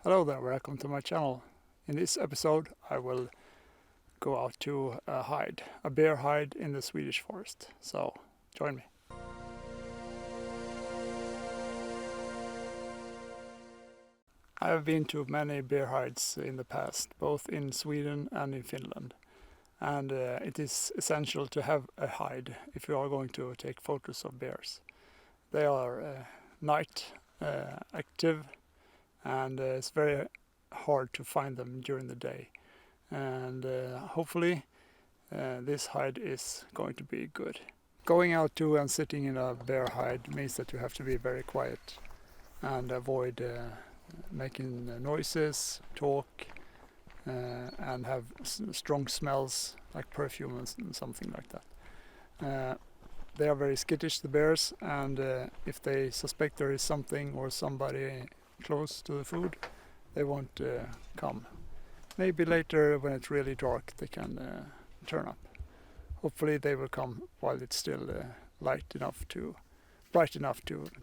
Hello there, welcome to my channel. In this episode I will go out to a bear hide in the Swedish forest. So join me. I have been to many bear hides in the past, both in Sweden and in Finland. And it is essential to have a hide if you are going to take photos of bears. They are night active, and it's very hard to find them during the day. And hopefully this hide is going to be good. Going out to and sitting in a bear hide means that you have to be very quiet and avoid making noises, talk, and have strong smells like perfume and something like that. They are very skittish, the bears, and if they suspect there is something or somebody close to the food, they won't come. Maybe later when it's really dark they can turn up. Hopefully they will come while it's still bright enough to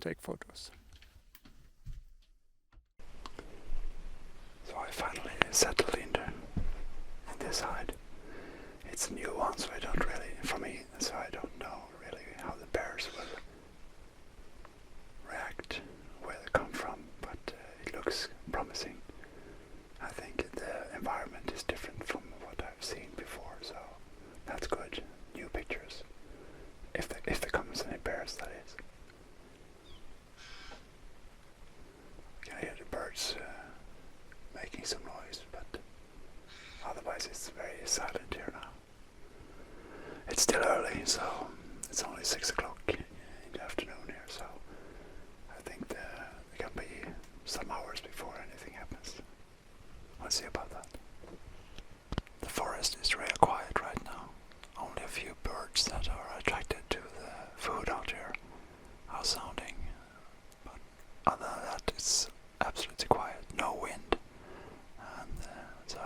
take photos. So I finally settled in this hide. It's a new one, so I don't know really how the bears will react, where they come from, but it looks promising. I think the environment is different from what I've seen before, so that's good. New pictures. If there comes any bears, that is. I can hear the birds making some noise, but otherwise it's very silent here now. It's still early, so it's only 6 o'clock in the afternoon here, so I think there can be some hours before anything happens. We'll see about that. The forest is real quiet right now. Only a few birds that are attracted to the food out here are sounding, but other than that it's absolutely quiet, no wind, and so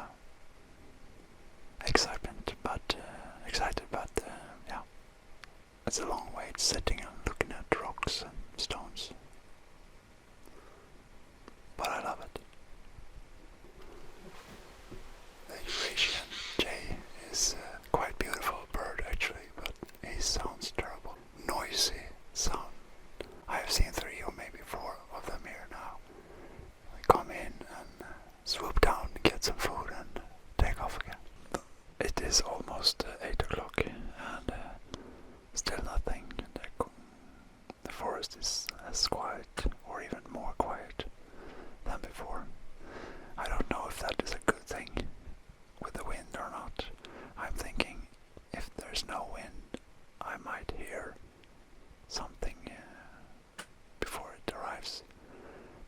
excited, but yeah, it's a long way sitting and looking at rocks and stones, but I love it. The Eurasian jay is a quite beautiful bird actually, but he sounds terrible. Noisy sound. I have seen 3 or maybe 4 of them here now. They come in and swoop down, get some food and take off again. It is almost 8 o'clock and still nothing. The forest is as quiet or even more quiet than before. I don't know if that is a good thing with the wind or not. I'm thinking if there's no wind I might hear something before it arrives,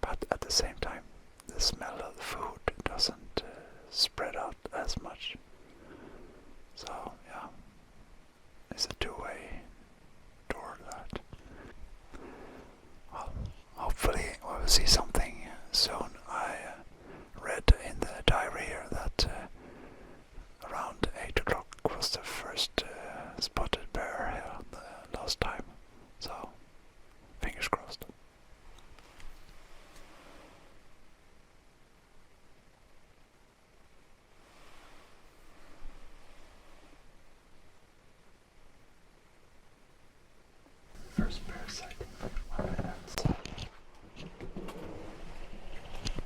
but at the same time the smell of the food doesn't spread out as much. So yeah, it's a two-way door that. Well, hopefully we'll see something soon. I read in the diary here that around 8 o'clock was the first spotted bear here the last time, so fingers crossed. First bear sighting.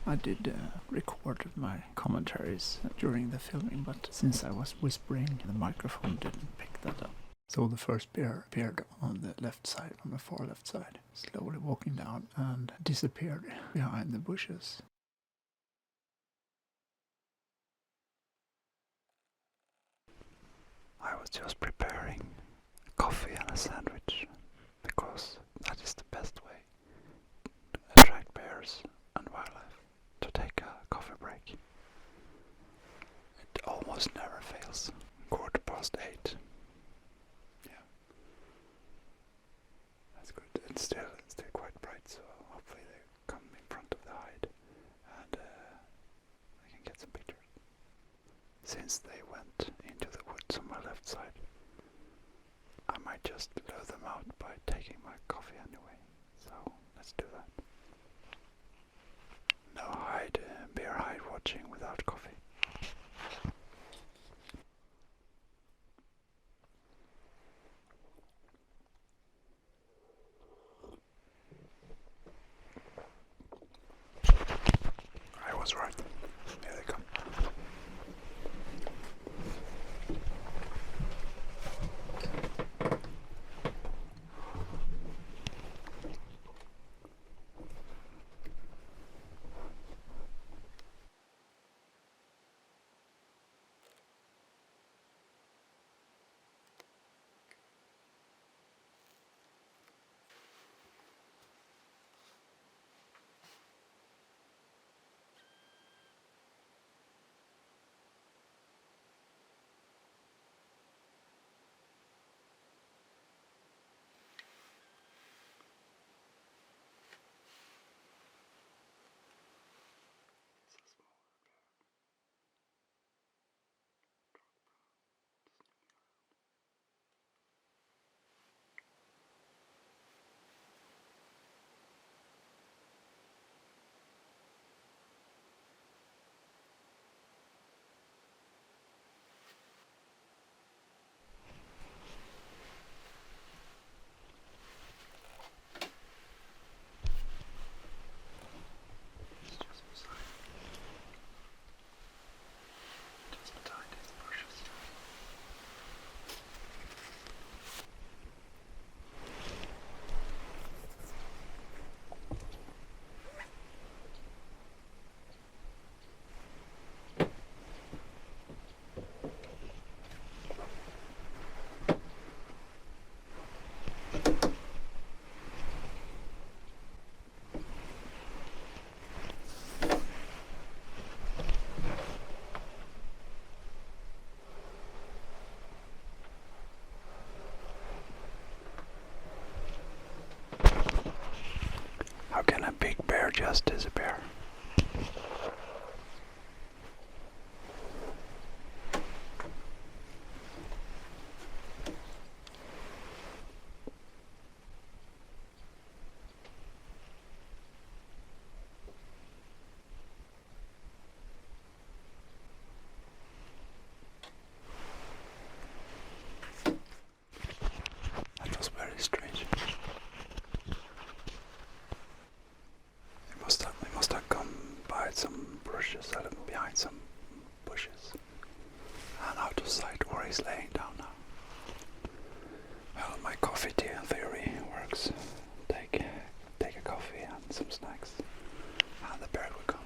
I did record my commentaries during the filming, but since I was whispering, the microphone didn't pick that up. So the first bear appeared on the left side, on the far left side, slowly walking down and disappeared behind the bushes. I was just preparing coffee and a sandwich because that is the best way to attract bears and wildlife, to take a coffee break. It almost never fails. 8:15. Yeah. That's good. It's still quite bright, so hopefully they come in front of the hide and I can get some pictures. Since they went into the woods on my left side, I might just lure them out by taking my coffee anyway. So let's do that. No hide just disappear. That was very strange. They must have come by some bushes, behind some bushes, and out of sight where he's laying down now. Well, my coffee tea theory works. Take a coffee and some snacks, and the bear will come.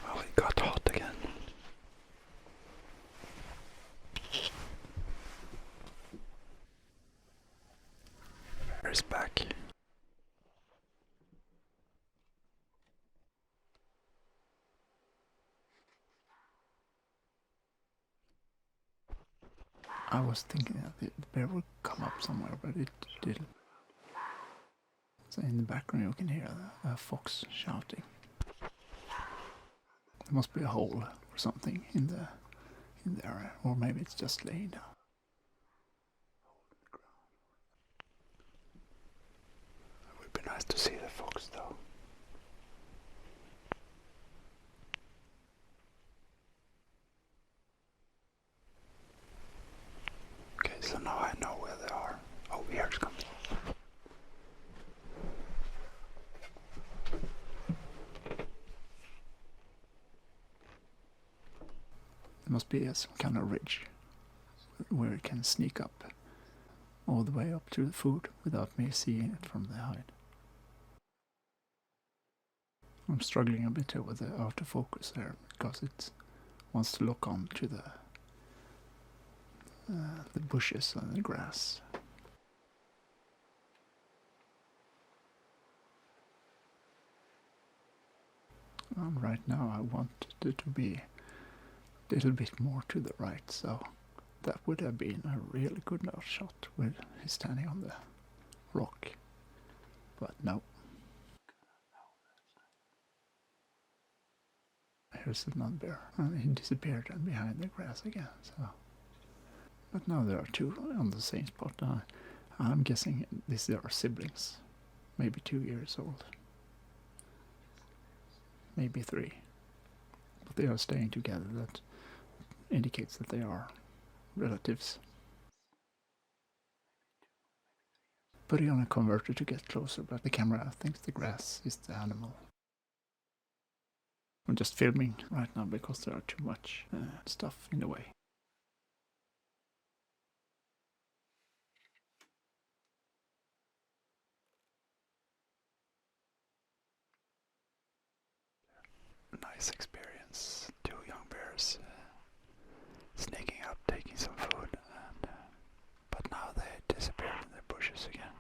Well, it got hot again. Bear is back. I was thinking that the bear would come up somewhere, but it didn't. So in the background you can hear a fox shouting. There must be a hole or something in there, or maybe it's just laying down. It would be nice to see the fox though. Okay, so now I know where they are. Oh, here it comes. There must be some kind of ridge where it can sneak up all the way up to the food without me seeing it from the hide. I'm struggling a bit here with the autofocus there because it wants to look on to the bushes and the grass. And right now I want it to be a little bit more to the right, so that would have been a really good nose shot with him standing on the rock. But no. Here's another bear, and he disappeared behind the grass again. So, but now there are two on the same spot. I'm guessing these are siblings, maybe 2 years old, maybe 3. But they are staying together. That indicates that they are relatives. Putting on a converter to get closer, but the camera thinks the grass is the animal. I'm just filming right now because there are too much stuff in the way. Nice experience. 2 young bears sneaking up, taking some food, and but now they disappeared in the bushes again.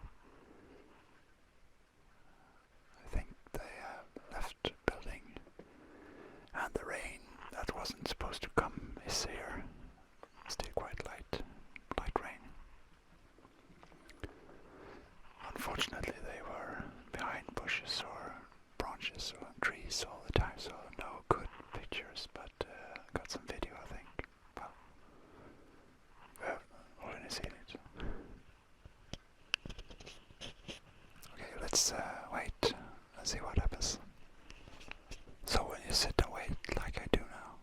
I think they left the building, and the rain that wasn't supposed to come is here. Still quite light rain. Unfortunately, they were behind bushes or branches or trees all the time, so no good pictures, but got some video, I think. Well, we have already seen it. Okay, let's wait and see what happens. So when you sit and wait like I do now,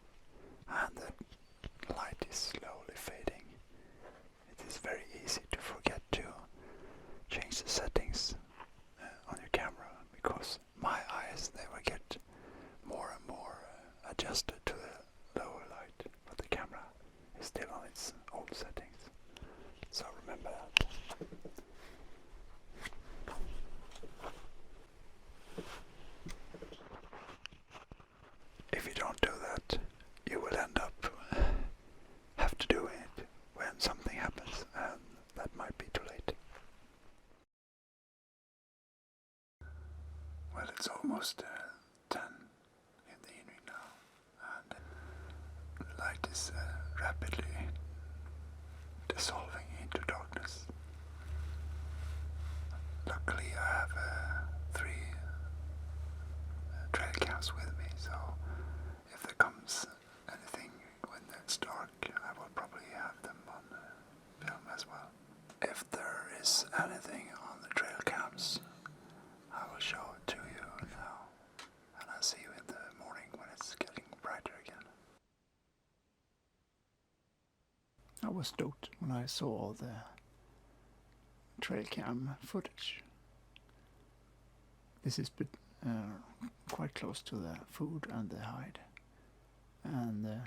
and the light is slowly fading, it is very easy to forget to change the settings on your camera, because my eyes, they will get more and more adjusted to the lower light, but the camera is still on its old settings. So remember that. almost 10 in the evening now, and the light is rapidly dissolving into darkness. Luckily I have 3 trail cams with me, so if there comes anything when it's dark, I will probably have them on film as well. If there is anything on the trail cams, I will show it to you now, and I'll see you in the morning when it's getting brighter again. I was stoked when I saw the trail cam footage. This is quite close to the food and the hide, and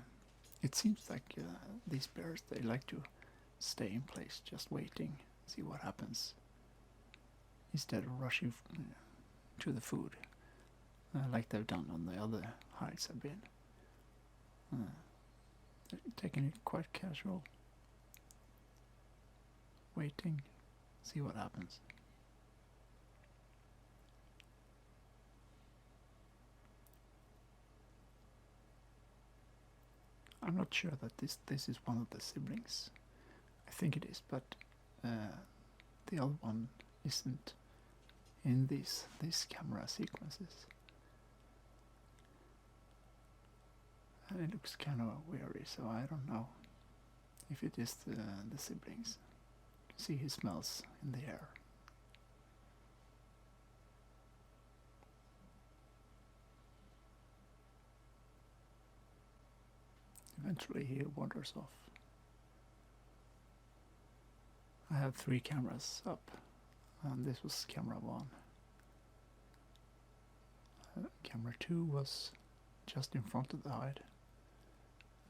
it seems like these bears, they like to stay in place, just waiting, see what happens, instead of rushing to the food like they've done on the other hides I've been. They're taking it quite casual, waiting, see what happens. I'm not sure that this is one of the siblings. I think it is, but the other one isn't in these camera sequences. And it looks kind of weary, so I don't know if it is the siblings. You can see he smells in the air. Eventually he wanders off. I have 3 cameras up, and this was camera 1. Camera 2 was just in front of the hide,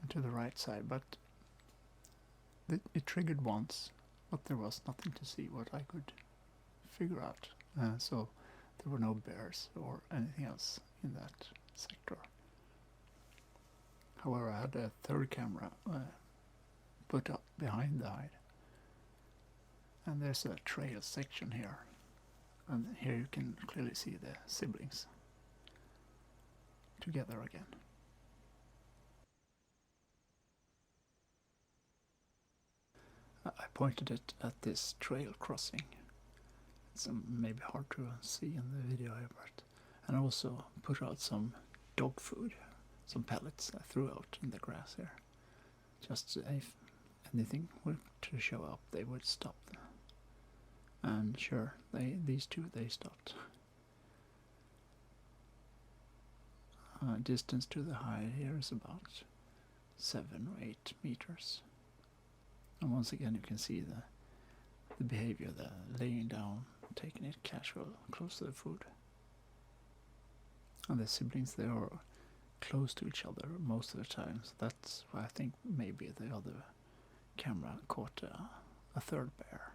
and to the right side, but it triggered once, but there was nothing to see what I could figure out. So there were no bears or anything else in that sector. However, I had a 3rd camera put up behind the hide, and there's a trail section here, and here you can clearly see the siblings together again. I pointed it at this trail crossing. It's maybe hard to see in the video here, but and I also put out some dog food, some pellets I threw out in the grass here, just if anything were to show up, they would stop. And sure, these two stopped. Distance to the hide here is about 7 or 8 meters. And once again you can see the behavior, the laying down, taking it casual, close to the food. And the siblings, they are close to each other most of the time, so that's why I think maybe the other camera caught a 3rd bear.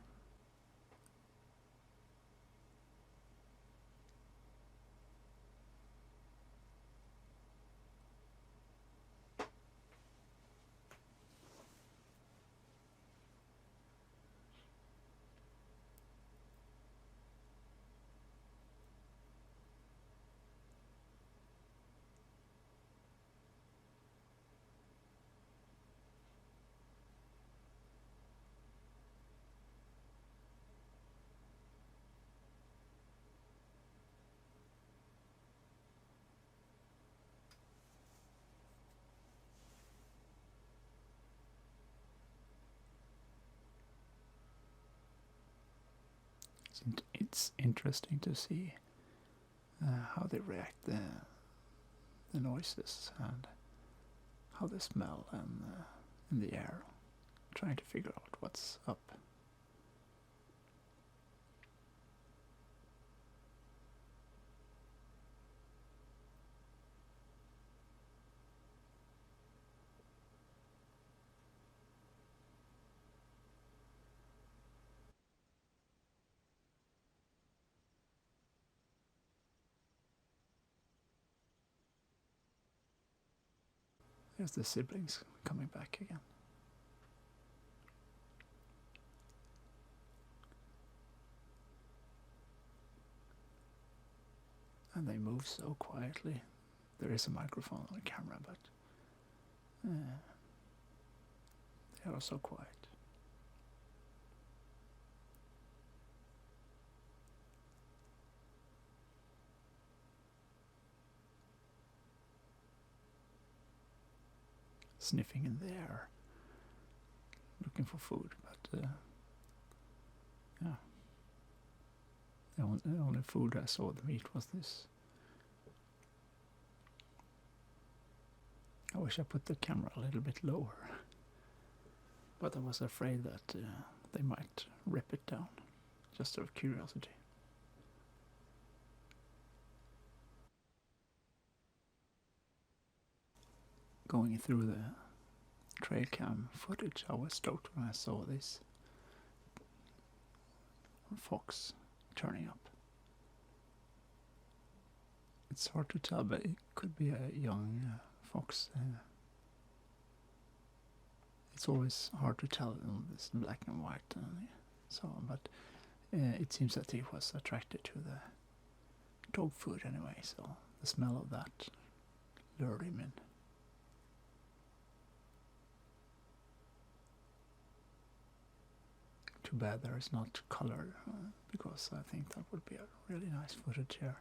It's interesting to see how they react the noises and how they smell and in the air, trying to figure out what's up. There's the siblings coming back again. And they move so quietly. There is a microphone on the camera, but they are so quiet. Sniffing in the air, looking for food, but yeah. The only food I saw them eat was this. I wish I put the camera a little bit lower, but I was afraid that they might rip it down, just out of curiosity. Going through the trail cam footage, I was stoked when I saw this fox turning up. It's hard to tell, but it could be a young fox. It's always hard to tell in this black and white, so on. But it seems that he was attracted to the dog food anyway. So the smell of that lured him in. Too bad there is not color, because I think that would be a really nice footage here.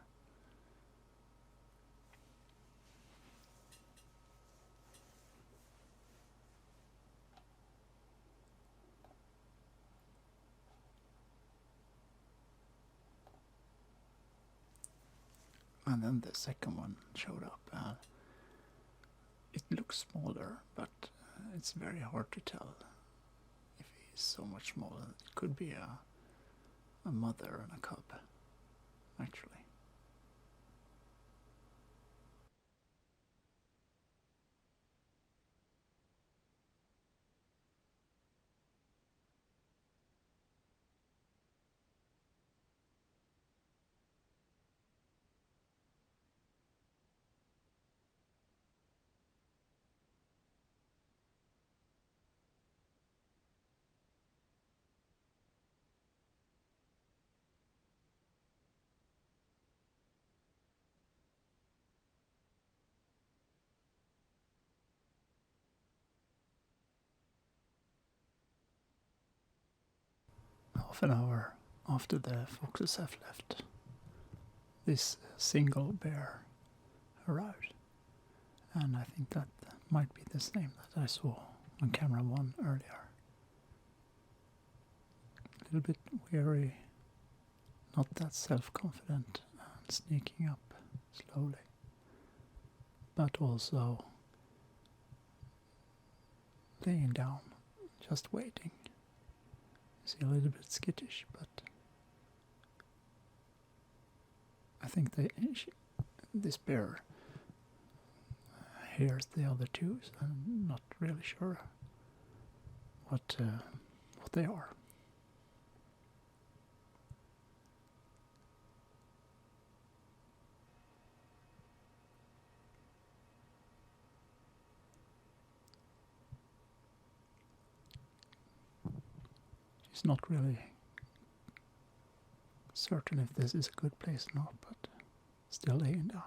And then the second one showed up. It looks smaller, but it's very hard to tell if he's so much smaller. It could be a mother and a cub, actually. Half an hour after the foxes have left, this single bear arrived. And I think that might be the same that I saw on camera 1 earlier. A little bit weary, not that self-confident, and sneaking up slowly. But also laying down, just waiting. Is he a little bit skittish, but I think this bear hears the other two, so I'm not really sure what they are. She's not really certain if this is a good place or not, but still laying down.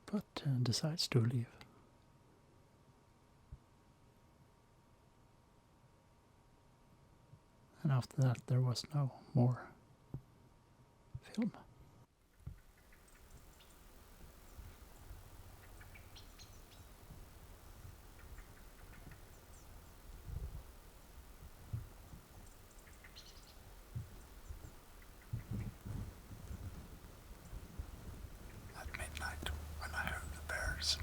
But decides to leave. And after that there was no more film. At midnight, when I heard the bears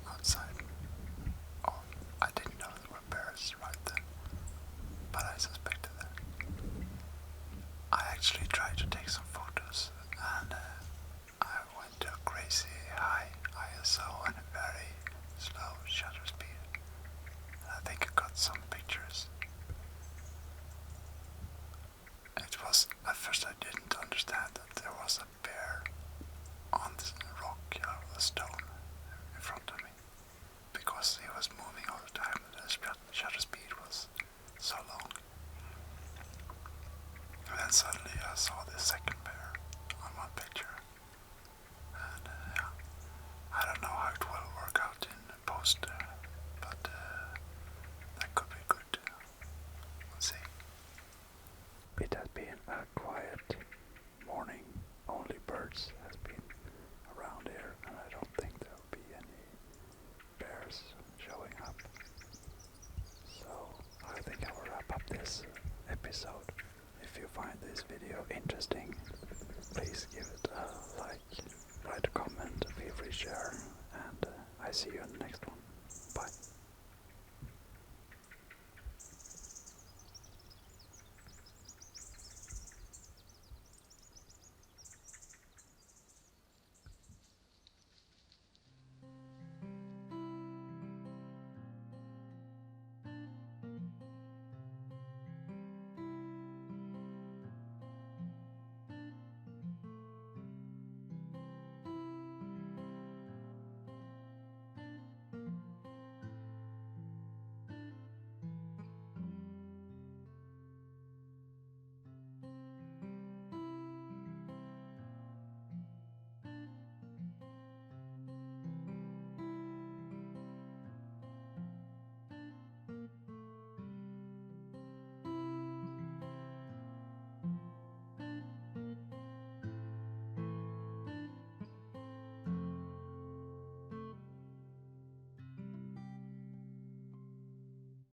outside, oh, I didn't know there were bears right then, but I suspected that. I actually tried to take some photos, quiet morning. Only birds has been around here, and I don't think there'll be any bears showing up. So I think I will wrap up this episode. If you find this video interesting, please give it a